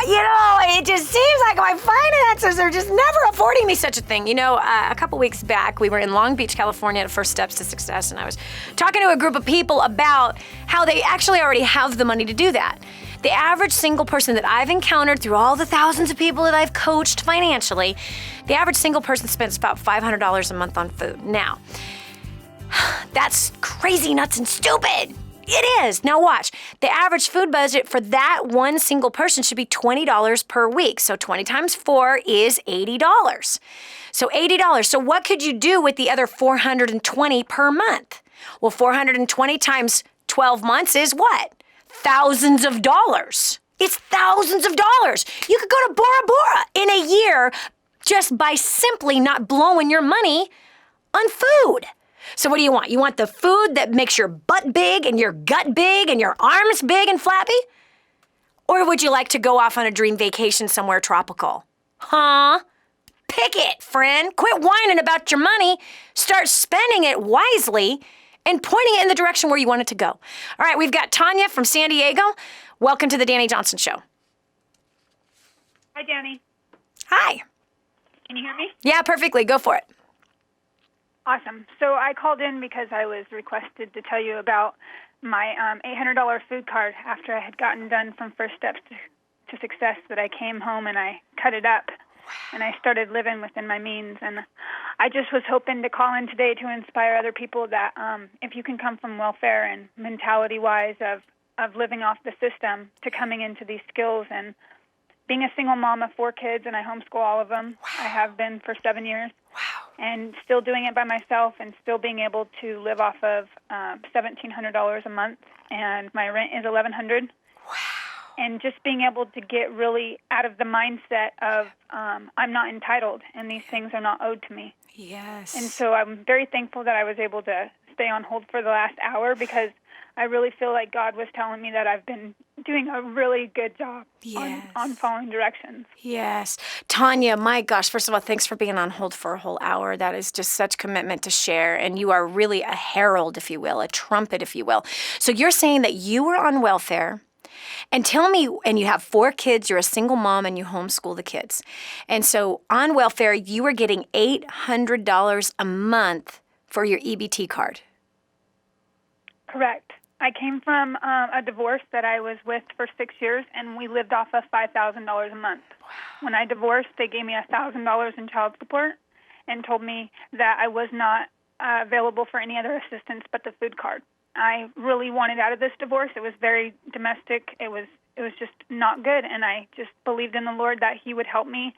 It just seems like my finances are just never affording me such a thing. A couple weeks back, we were in Long Beach, California at First Steps to Success, and I was talking to a group of people about how they actually already have the money to do that. The average single person that I've encountered through all the thousands of people that I've coached financially, the average single person spends about $500 a month on food. Now, that's crazy, nuts, and stupid. It is. Now watch. The average food budget for that one single person should be $20 per week. So 20 times 4 is $80. So $80. So what could you do with the other $420 per month? Well, 420 times 12 months is what? Thousands of dollars. It's thousands of dollars. You could go to Bora Bora in a year just by simply not blowing your money on food. So what do you want? You want the food that makes your butt big and your gut big and your arms big and flappy? Or would you like to go off on a dream vacation somewhere tropical? Huh? Pick it, friend. Quit whining about your money. Start spending it wisely and pointing it in the direction where you want it to go. All right, we've got Tonya from San Diego. Welcome to the Dani Johnson Show. Hi, Dani. Hi. Can you hear me? Yeah, perfectly. Go for it. Awesome. So I called in because I was requested to tell you about my $800 food card after I had gotten done from First Steps to Success, that I came home and I cut it up and I started living within my means. And I just was hoping to call in today to inspire other people that if you can come from welfare and mentality-wise of living off the system to coming into these skills and being a single mom of 4 kids, and I homeschool all of them. Wow. I have been for 7 years. Wow. And still doing it by myself and still being able to live off of $1,700 a month, and my rent is $1,100. Wow. And just being able to get really out of the mindset of I'm not entitled and these things are not owed to me. Yes. And so I'm very thankful that I was able to stay on hold for the last hour, because I really feel like God was telling me that I've been doing a really good job on following directions. Yes. Tonya, my gosh, first of all, thanks for being on hold for a whole hour. That is just such commitment to share. And you are really a herald, if you will, a trumpet, if you will. So you're saying that you were on welfare. And tell me, and you have 4 kids, you're a single mom, and you homeschool the kids. And so on welfare, you were getting $800 a month for your EBT card. Correct. I came from a divorce that I was with for 6 years, and we lived off of $5,000 a month. Wow. When I divorced, they gave me $1,000 in child support and told me that I was not available for any other assistance but the food card. I really wanted out of this divorce. It was very domestic. It was just not good, and I just believed in the Lord that He would help me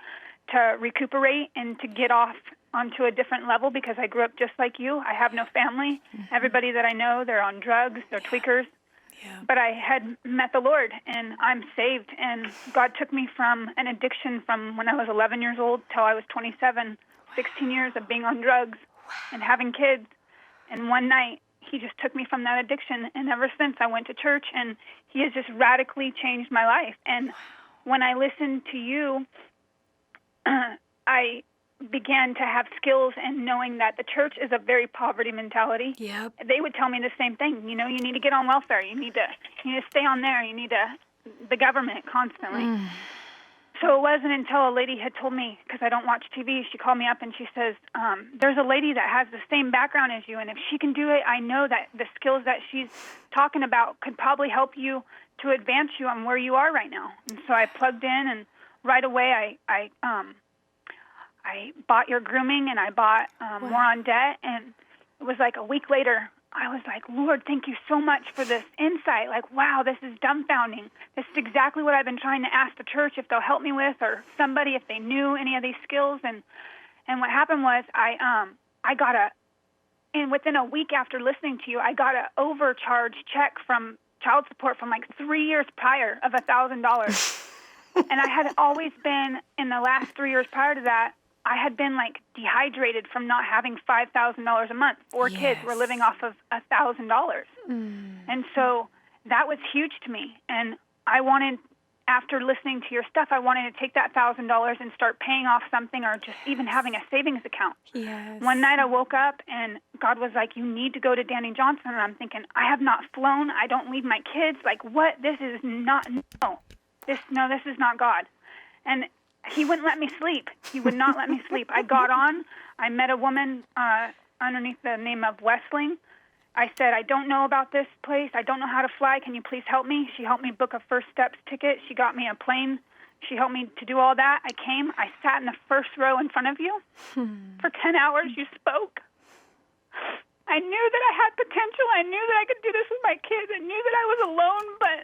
to recuperate and to get off onto a different level, because I grew up just like you. I have no family. Mm-hmm. Everybody that I know, they're on drugs, they're tweakers. Yeah. But I had met the Lord, and I'm saved, and God took me from an addiction from when I was 11 years old till I was 27, 16 years of being on drugs and having kids. And one night, He just took me from that addiction, and ever since I went to church, and He has just radically changed my life. And when I listened to you, I began to have skills and knowing that the church is a very poverty mentality. Yep. They would tell me the same thing. You need to get on welfare. You need to stay on there. You need the government constantly. So it wasn't until a lady had told me, because I don't watch TV, she called me up and she says, there's a lady that has the same background as you, and if she can do it, I know that the skills that she's talking about could probably help you to advance you on where you are right now. And so I plugged in, and right away I bought your grooming, and I bought War on Debt, and it was like a week later, I was like, Lord, thank you so much for this insight. Like, wow, this is dumbfounding. This is exactly what I've been trying to ask the church if they'll help me with, or somebody if they knew any of these skills. And what happened was I got And within a week after listening to you, I got an overcharge check from child support from like 3 years prior of $1,000. And I had always been, in the last 3 years prior to that, I had been like dehydrated from not having $5,000 a month. 4 kids were living off of $1,000. And so that was huge to me. And I wanted, after listening to your stuff, I wanted to take that $1,000 and start paying off something, or just even having a savings account. One night I woke up and God was like, you need to go to Dani Johnson. And I'm thinking, I have not flown. I don't leave my kids. Like, what? This is not, this is not God. And he wouldn't let me sleep. He would not let me sleep. I got on. I met a woman underneath the name of Westling. I said, I don't know about this place. I don't know how to fly. Can you please help me? She helped me book a First Steps ticket. She got me a plane. She helped me to do all that. I came. I sat in the first row in front of you. For 10 hours, you spoke. I knew that I had potential. I knew that I could do this with my kids. I knew that I was alone, but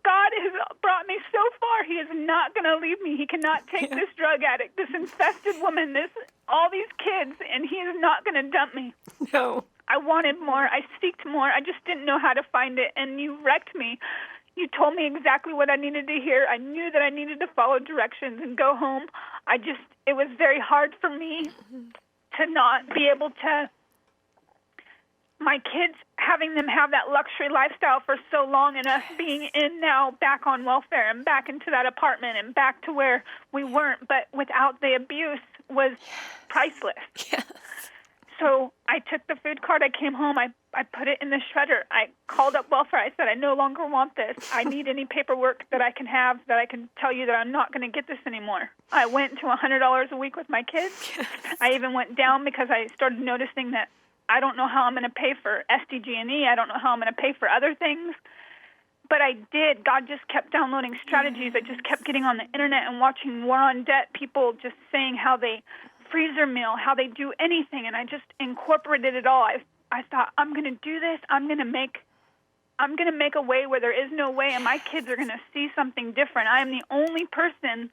God has brought me so far. He is not going to leave me. He cannot take this drug addict, this infested woman, all these kids, and he is not going to dump me. No. I wanted more. I seeked more. I just didn't know how to find it, and you wrecked me. You told me exactly what I needed to hear. I knew that I needed to follow directions and go home. It was very hard for me to not be able to, my kids, having them have that luxury lifestyle for so long, and us being in now back on welfare and back into that apartment and back to where we weren't, but without the abuse, was priceless. Yes. So I took the food card. I came home. I put it in the shredder. I called up welfare. I said, I no longer want this. I need any paperwork that I can have that I can tell you that I'm not going to get this anymore. I went to $100 a week with my kids. Yes. I even went down because I started noticing that I don't know how I'm going to pay for SDG&E. I don't know how I'm going to pay for other things. But I did. God just kept downloading strategies. I just kept getting on the internet and watching War on Debt, people just saying how they freezer meal, how they do anything, and I just incorporated it all. I thought, I'm going to do this. I'm going to make a way where there is no way, and my kids are going to see something different. I am the only person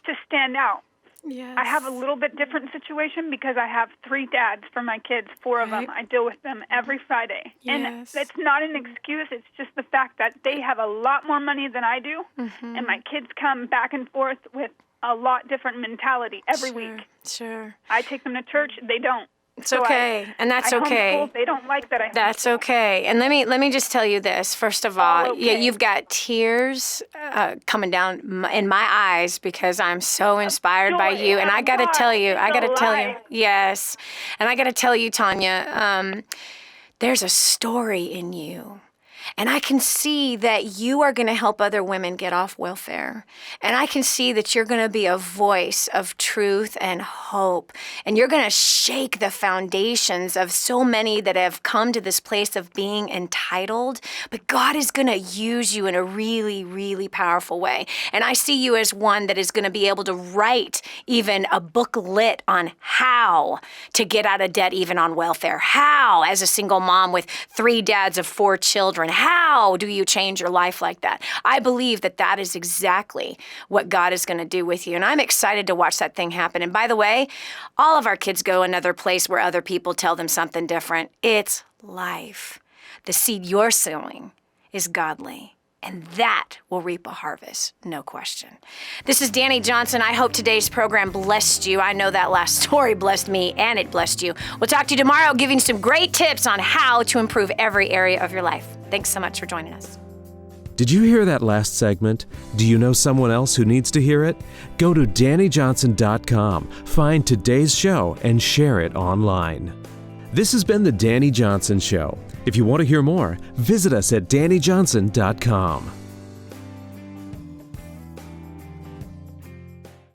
to stand out. Yes. I have a little bit different situation because I have 3 dads for my kids, 4 of them. I deal with them every Friday. Yes. And that's not an excuse. It's just the fact that they have a lot more money than I do, and my kids come back and forth with a lot different mentality every week. Sure. I take them to church. They don't. It's okay, and that's okay. They don't like that. That's okay. And let me just tell you this. First of all, you've got tears coming down in my eyes because I'm so inspired by you. And I got to tell you, yes. And I got to tell you, Tonya, there's a story in you. And I can see that you are going to help other women get off welfare. And I can see that you're going to be a voice of truth and hope. And you're going to shake the foundations of so many that have come to this place of being entitled. But God is going to use you in a really, really powerful way. And I see you as one that is going to be able to write even a booklet on how to get out of debt even on welfare. How, as a single mom with 3 dads of 4 children, how do you change your life like that? I believe that that is exactly what God is going to do with you. And I'm excited to watch that thing happen. And by the way, all of our kids go another place where other people tell them something different. It's life. The seed you're sowing is godly. And that will reap a harvest, no question. This is Dani Johnson. I hope today's program blessed you. I know that last story blessed me, and it blessed you. We'll talk to you tomorrow, giving some great tips on how to improve every area of your life. Thanks so much for joining us. Did you hear that last segment? Do you know someone else who needs to hear it? Go to DaniJohnson.com, find today's show, and share it online. This has been The Dani Johnson Show. If you want to hear more, visit us at DaniJohnson.com.